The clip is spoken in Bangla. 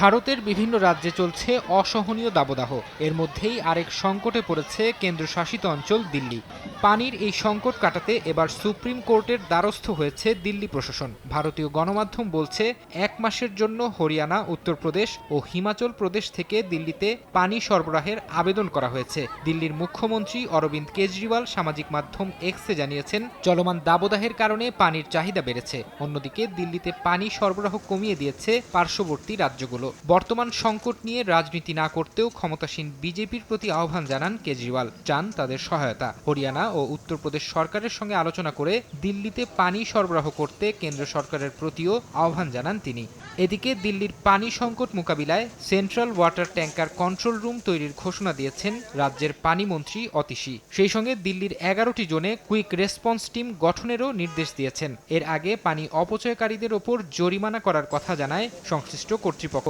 ভারতের বিভিন্ন রাজ্যে চলছে অসহনীয় দাবদাহ। এর মধ্যেই আরেক সংকটে পড়েছে কেন্দ্রশাসিত অঞ্চল দিল্লি। পানির এই সংকট কাটাতে এবার সুপ্রিম কোর্টের দ্বারস্থ হয়েছে দিল্লি প্রশাসন। ভারতীয় গণমাধ্যম বলছে, 1 মাসের জন্য হরিয়ানা, উত্তরপ্রদেশ ও হিমাচল প্রদেশ থেকে দিল্লিতে পানি সরবরাহের আবেদন করা হয়েছে। দিল্লির মুখ্যমন্ত্রী অরবিন্দ কেজরিওয়াল সামাজিক মাধ্যম এক্সে জানিয়েছেন, চলমান দাবদাহের কারণে পানির চাহিদা বেড়েছে। অন্যদিকে দিল্লিতে পানি সরবরাহ কমিয়ে দিয়েছে পার্শ্ববর্তী রাজ্যগুলো। বর্তমান সংকট নিয়ে রাজনীতি না করতেও ক্ষমতাসীন বিজেপির প্রতি আহ্বান জানান কেজরিওয়াল, চান তাদের সহায়তা। হরিয়ানা ও উত্তরপ্রদেশ সরকারের সঙ্গে আলোচনা করে দিল্লিতে পানি সরবরাহ করতে কেন্দ্র সরকারের প্রতিও আহ্বান জানান তিনি। এদিকে দিল্লির পানি সংকট মোকাবিলায় central water tanker control room তৈরির ঘোষণা দিয়েছেন রাজ্যের পানি মন্ত্রী অতীশী। সেই সঙ্গে দিল্লির 11টি জোনে কুইক রেসপন্স টিম গঠনেরও নির্দেশ দিয়েছেন। এর আগে পানি অপচয়কারীদের ওপর জরিমানা করার কথা জানায় সংশ্লিষ্ট কর্তৃপক্ষ।